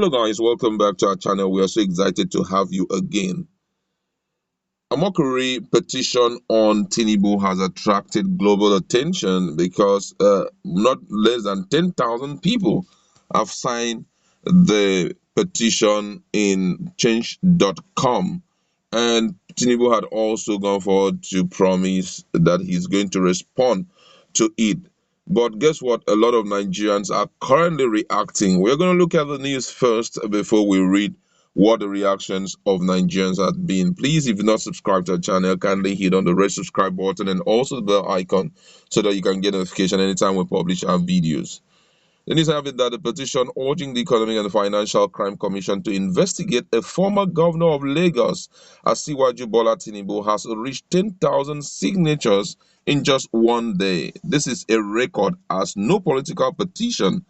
Hello guys, welcome back to our channel. We are so excited to have you again. Omokri petition on Tinubu has attracted global attention because not less than 10,000 people have signed the petition in change.com, and Tinubu had also gone forward to promise that he's going to respond to it. But guess what? A lot of Nigerians are currently reacting. We're going to look at the news first before we read what the reactions of Nigerians have been. Please, if you're not subscribed to our channel, kindly hit on the red subscribe button and also the bell icon so that you can get notification anytime we publish our videos. The news have it that the petition urging the Economic and Financial Crime Commission to investigate a former governor of Lagos, Asiwaju Bola Tinubu, has reached 10,000 signatures in just one day. This is a record, as no political petition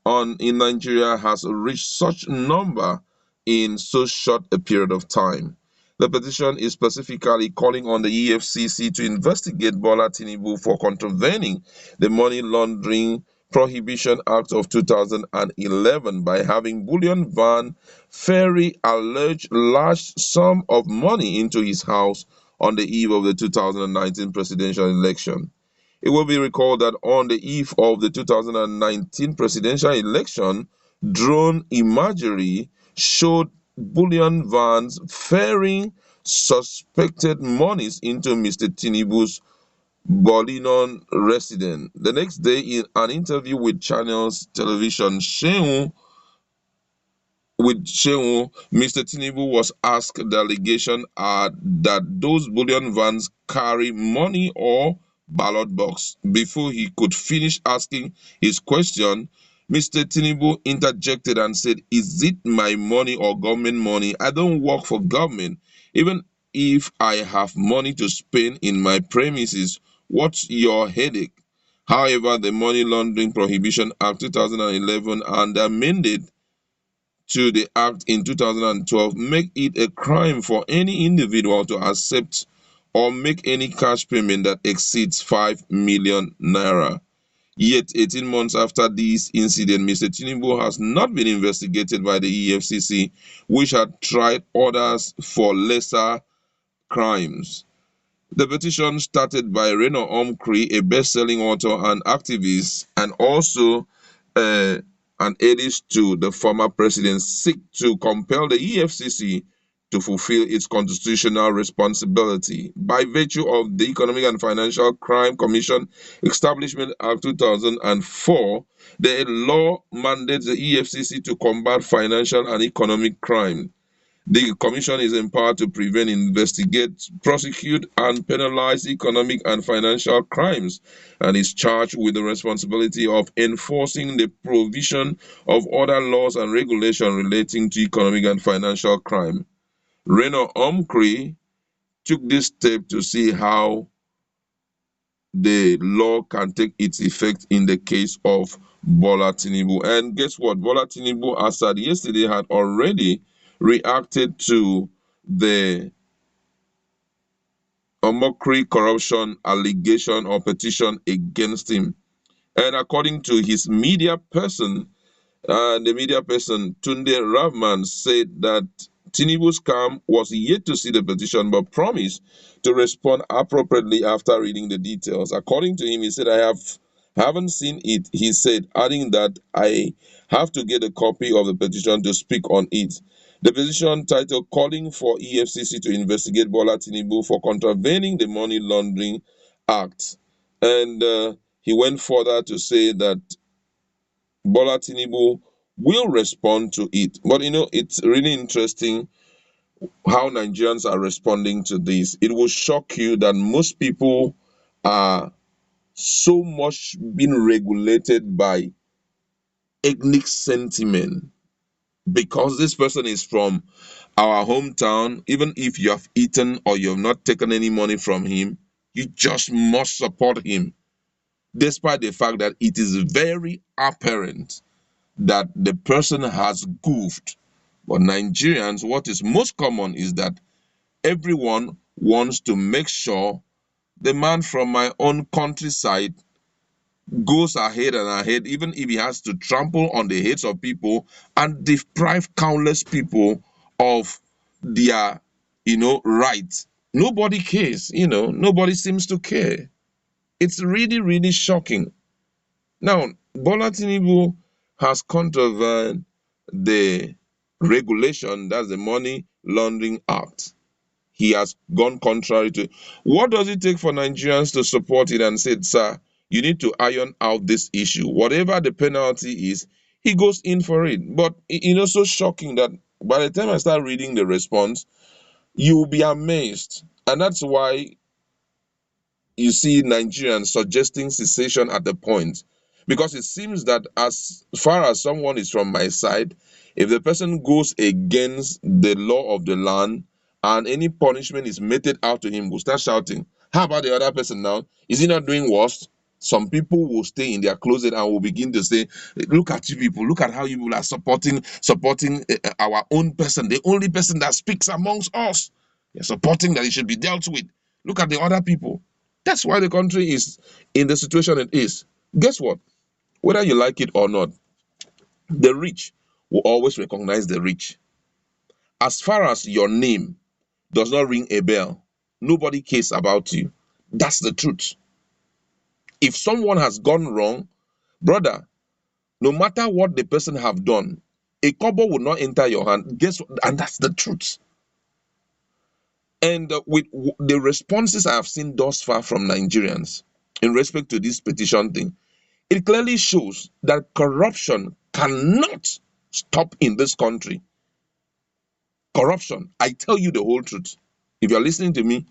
in Nigeria has reached such number in so short a period of time. The petition is specifically calling on the EFCC to investigate Bola Tinubu for contravening the Money Laundering Prohibition Act of 2011 by having bullion van ferry alleged large sum of money into his house on the eve of the 2019 presidential election. It will be recalled that on the eve of the 2019 presidential election, drone imagery showed bullion vans ferrying suspected monies into Mr. Tinubu's Bolinon residence. The next day, in an interview with Channels Television, Mr. Tinubu was asked the allegation that those bullion vans carry money or ballot box. Before he could finish asking his question, Mr. Tinubu interjected and said, "Is it my money or government money? I don't work for government. Even if I have money to spend in my premises, what's your headache?" However, the Money Laundering Prohibition Act 2011 and the amended to the act in 2012 make it a crime for any individual to accept or make any cash payment that exceeds 5 million naira. Yet, 18 months after this incident, Mr. Tinubu has not been investigated by the EFCC, which had tried others for lesser crimes. The petition, started by Reno Omokri, a best-selling author and activist, and also uh, an aide to the former president, seek to compel the EFCC to fulfill its constitutional responsibility. By virtue of the Economic and Financial Crime Commission Establishment Act 2004, the law mandates the EFCC to combat financial and economic crime. The Commission is empowered to prevent, investigate, prosecute, and penalize economic and financial crimes, and is charged with the responsibility of enforcing the provision of other laws and regulations relating to economic and financial crime. Reno Omokri took this step to see how the law can take its effect in the case of Bola Tinubu. And guess what? Bola Tinubu, as said yesterday, had already reacted to the Omokri corruption allegation or petition against him. And according to his media person, the media person Tunde Ravman said that Tinubu's camp was yet to see the petition but promised to respond appropriately after reading the details. According to him, he said, haven't seen it, he said, adding that I have to get a copy of the petition to speak on it. The petition, titled Calling for EFCC to Investigate Bola Tinubu for Contravening the Money Laundering Act. And he went further to say that Bola Tinubu will respond to it. But it's really interesting how Nigerians are responding to this. It will shock you that most people are so much being regulated by ethnic sentiment. Because this person is from our hometown, even if you have eaten or you have not taken any money from him, you just must support him, despite the fact that it is very apparent that the person has goofed. But Nigerians, what is most common is that everyone wants to make sure the man from my own countryside goes ahead and ahead, even if he has to trample on the heads of people and deprive countless people of their, rights. Nobody cares, nobody seems to care. It's really, really shocking. Now, Bola Tinubu has contravened the regulation, that's the Money Laundering Act. He has gone contrary to. What does it take for Nigerians to support it and say, sir, you need to iron out this issue? Whatever the penalty is, he goes in for it. But so shocking that by the time I start reading the response, you will be amazed. And that's why you see Nigerians suggesting cessation at the point. Because it seems that as far as someone is from my side, if the person goes against the law of the land and any punishment is meted out to him, we'll start shouting. How about the other person now? Is he not doing worse? Some people will stay in their closet and will begin to say, look at you people, look at how you people are supporting our own person, the only person that speaks amongst us. You're supporting that it should be dealt with. Look at the other people. That's why the country is in the situation it is. Guess what? Whether you like it or not, the rich will always recognize the rich. As far as your name does not ring a bell, nobody cares about you. That's the truth. If someone has gone wrong, brother, no matter what the person have done, a kobo will not enter your hand. Guess what? And that's the truth. And with the responses I have seen thus far from Nigerians in respect to this petition thing, it clearly shows that corruption cannot stop in this country. Corruption, I tell you the whole truth. If you're listening to me,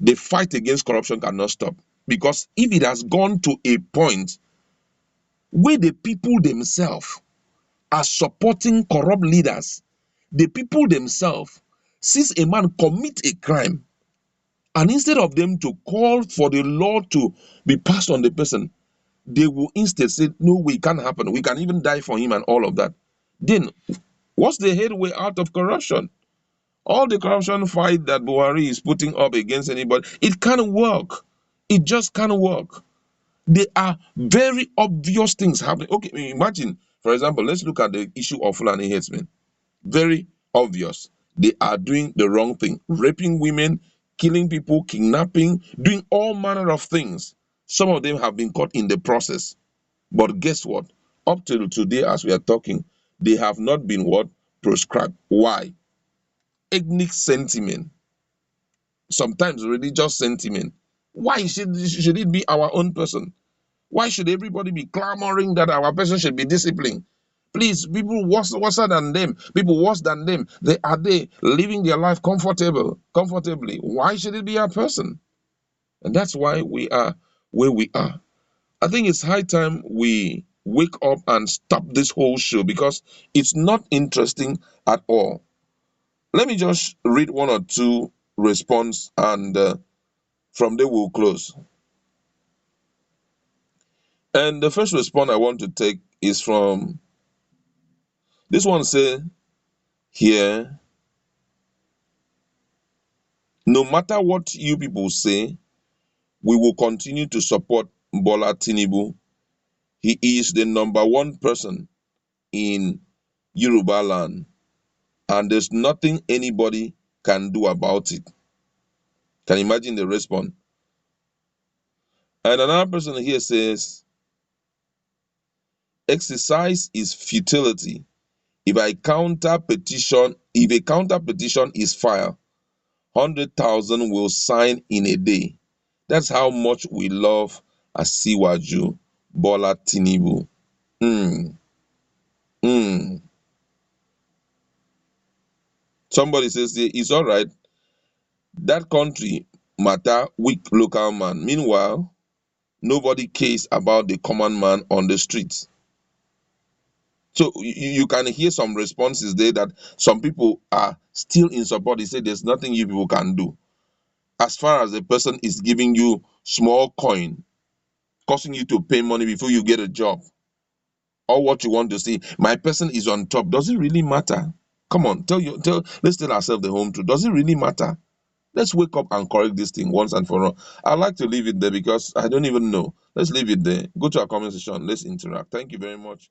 the fight against corruption cannot stop. Because if it has gone to a point where the people themselves are supporting corrupt leaders, the people themselves sees a man commit a crime, and instead of them to call for the law to be passed on the person, they will instead say, no, it can't happen. We can even die for him and all of that. Then, what's the headway out of corruption? All the corruption fight that Buhari is putting up against anybody, it can't work. It just can't work. There are very obvious things happening. Okay, imagine, for example, let's look at the issue of Fulani herdsmen. Very obvious. They are doing the wrong thing, raping women, killing people, kidnapping, doing all manner of things. Some of them have been caught in the process. But guess what? Up till today, as we are talking, they have not been what? Proscribed. Why? Ethnic sentiment, sometimes religious sentiment. Why should it be our own person? Why should everybody be clamoring that our person should be disciplined? Please, people worse than them, people worse than them, they living their life comfortably. Why should it be our person? And that's why we are where we are. I think it's high time we wake up and stop this whole show because it's not interesting at all. Let me just read one or two response and from there we'll close. And the first response I want to take is from this one say here, no matter what you people say, we will continue to support Bola Tinubu. He is the number one person in Yoruba land, and there's nothing anybody can do about it. Can you imagine the response? And another person here says, exercise is futility. If a counter petition is filed, 100,000 will sign in a day. That's how much we love Asiwaju Bola Tinubu. Mm, mm. Somebody says it's all right. That country matter weak local man. Meanwhile, nobody cares about the common man on the streets. So you can hear some responses there that some people are still in support. They say there's nothing you people can do. As far as the person is giving you small coin, causing you to pay money before you get a job, or what you want to see, my person is on top. Does it really matter? Come on, let's tell ourselves the home truth. Does it really matter? Let's wake up and correct this thing once and for all. I'd like to leave it there because I don't even know. Let's leave it there. Go to our comment section. Let's interact. Thank you very much.